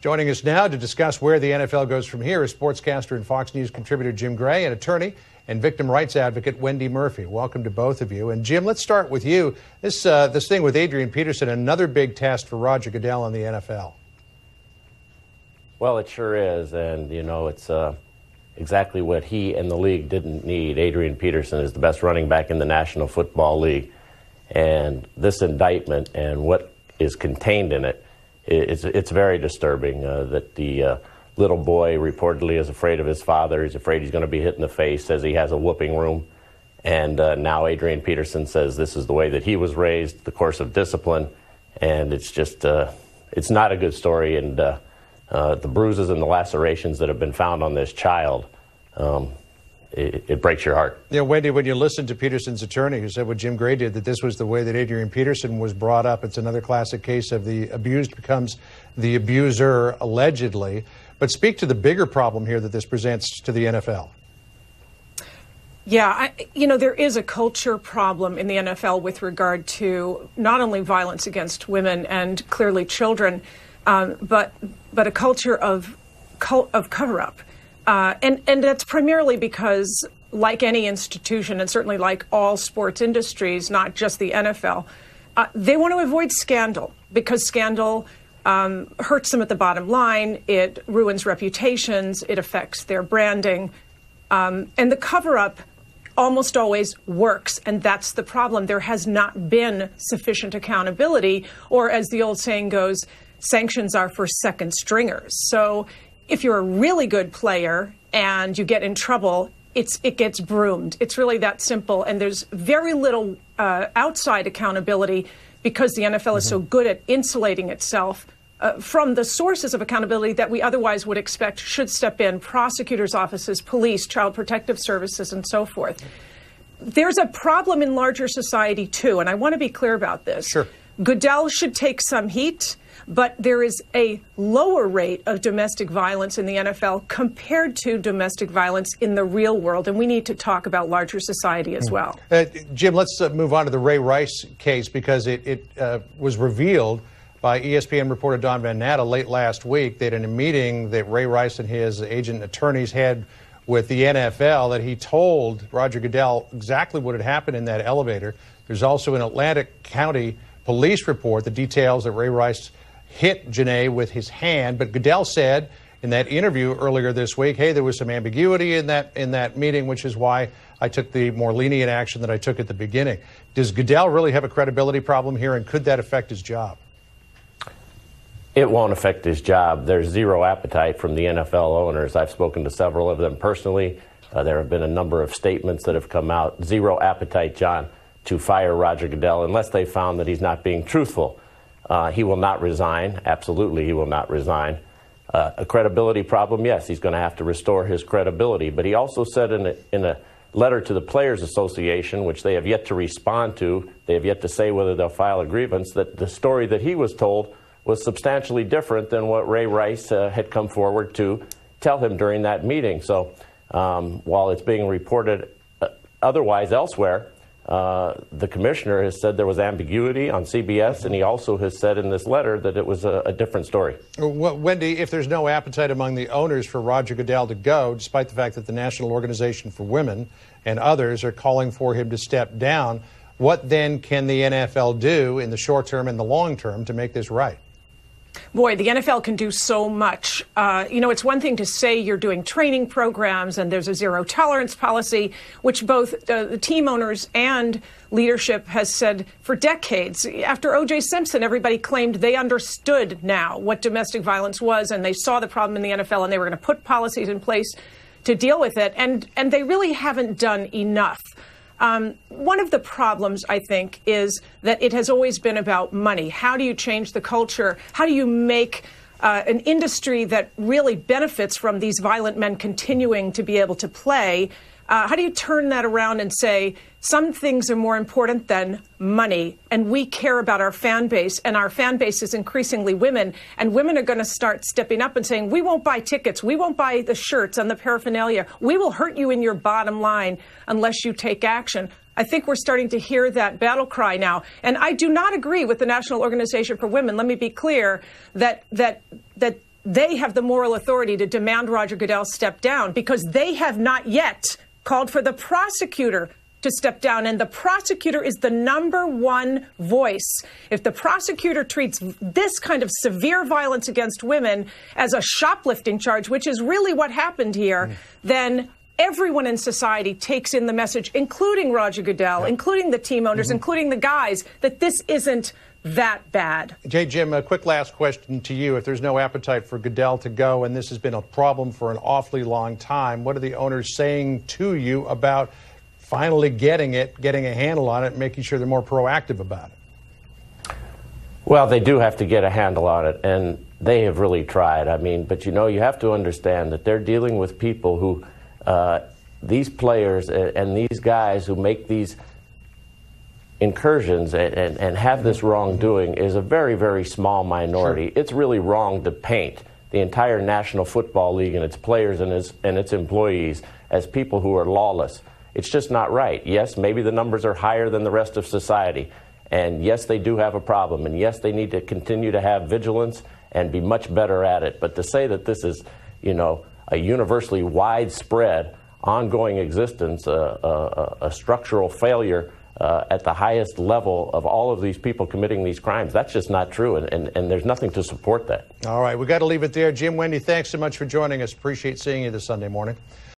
Joining us now to discuss where the NFL goes from here is sportscaster and Fox News contributor Jim Gray and attorney and victim rights advocate Wendy Murphy. Welcome to both of you. And Jim, let's start with you. This thing with Adrian Peterson, another big test for Roger Goodell and the NFL. Well, it sure is, and it's exactly what he and the league didn't need. Adrian Peterson is the best running back in the National Football League, and this indictment and what is contained in it, it's very disturbing that the little boy reportedly is afraid of his father. He's afraid he's going to be hit in the face, says he has a whooping room, and now Adrian Peterson says this is the way that he was raised, the course of discipline, and it's just it's not a good story, and the bruises and the lacerations that have been found on this child, it breaks your heart. Yeah, Wendy, when you listen to Peterson's attorney, who said what Jim Gray did, that this was the way that Adrian Peterson was brought up, it's another classic case of the abused becomes the abuser, allegedly. But speak to the bigger problem here that this presents to the NFL. Yeah, there is a culture problem in the NFL with regard to not only violence against women and clearly children, but a culture of cover-up. And that's primarily because, like any institution, and certainly like all sports industries, not just the NFL, they want to avoid scandal because scandal hurts them at the bottom line. It ruins reputations. It affects their branding. And the cover-up almost always works, and that's the problem. There has not been sufficient accountability, or as the old saying goes, sanctions are for second stringers. So if you're a really good player and you get in trouble, it gets broomed. It's really that simple. And there's very little outside accountability because the NFL is so good at insulating itself from the sources of accountability that we otherwise would expect should step in: prosecutors' offices, police, child protective services, and so forth. There's a problem in larger society, too, and I want to be clear about this. Sure. Goodell should take some heat, but there is a lower rate of domestic violence in the NFL compared to domestic violence in the real world, and we need to talk about larger society as well. Jim, let's move on to the Ray Rice case, because it was revealed by ESPN reporter Don Van Natta late last week that in a meeting that Ray Rice and his agent attorneys had with the NFL, that he told Roger Goodell exactly what had happened in that elevator. There's also an Atlantic County police report that details that Ray Rice hit Janae with his hand, but Goodell said in that interview earlier this week, hey, there was some ambiguity in that meeting, which is why I took the more lenient action that I took at the beginning. Does Goodell really have a credibility problem here, and could that affect his job? It won't affect his job. There's zero appetite from the NFL owners. I've spoken to several of them personally. There have been a number of statements that have come out. Zero appetite, John, to fire Roger Goodell unless they found that he's not being truthful. He will not resign. Absolutely, he will not resign. A credibility problem, yes, he's going to have to restore his credibility. But he also said in a letter to the Players Association, which they have yet to respond to, they have yet to say whether they'll file a grievance, that the story that he was told was substantially different than what Ray Rice had come forward to tell him during that meeting. So while it's being reported otherwise elsewhere, the commissioner has said there was ambiguity on CBS, and he also has said in this letter that it was a different story. Well, Wendy, if there's no appetite among the owners for Roger Goodell to go, despite the fact that the National Organization for Women and others are calling for him to step down, what then can the NFL do in the short term and the long term to make this right? Boy, the NFL can do so much. It's one thing to say you're doing training programs and there's a zero tolerance policy, which both the team owners and leadership has said for decades. After O.J. Simpson, everybody claimed they understood now what domestic violence was, and they saw the problem in the NFL, and they were going to put policies in place to deal with it. And they really haven't done enough. One of the problems, I think, is that it has always been about money. How do you change the culture? How do you make an industry that really benefits from these violent men continuing to be able to play? How do you turn that around and say some things are more important than money, and we care about our fan base, and our fan base is increasingly women, and women are going to start stepping up and saying, we won't buy tickets, we won't buy the shirts and the paraphernalia, we will hurt you in your bottom line unless you take action. I think we're starting to hear that battle cry now. And I do not agree with the National Organization for Women. Let me be clear that they have the moral authority to demand Roger Goodell step down, because they have not yet called for the prosecutor to step down, and the prosecutor is the #1 voice. If the prosecutor treats this kind of severe violence against women as a shoplifting charge, which is really what happened here, then everyone in society takes in the message, including Roger Goodell, including the team owners, including the guys, that this isn't that bad. Jim, a quick last question to you. If there's no appetite for Goodell to go, and this has been a problem for an awfully long time, what are the owners saying to you about finally getting a handle on it, and making sure they're more proactive about it? Well, they do have to get a handle on it, and they have really tried. I mean, but you have to understand that they're dealing with people who, these players and these guys who make these incursions and have this wrongdoing is a very, very small minority. Sure. It's really wrong to paint the entire National Football League and its players and its employees as people who are lawless. It's just not right. Yes, maybe the numbers are higher than the rest of society. And yes, they do have a problem. And yes, they need to continue to have vigilance and be much better at it. But to say that this is, a universally widespread, ongoing existence, a structural failure at the highest level of all of these people committing these crimes, that's just not true. And there's nothing to support that. All right, we got to leave it there. Jim, Wendy, thanks so much for joining us. Appreciate seeing you this Sunday morning.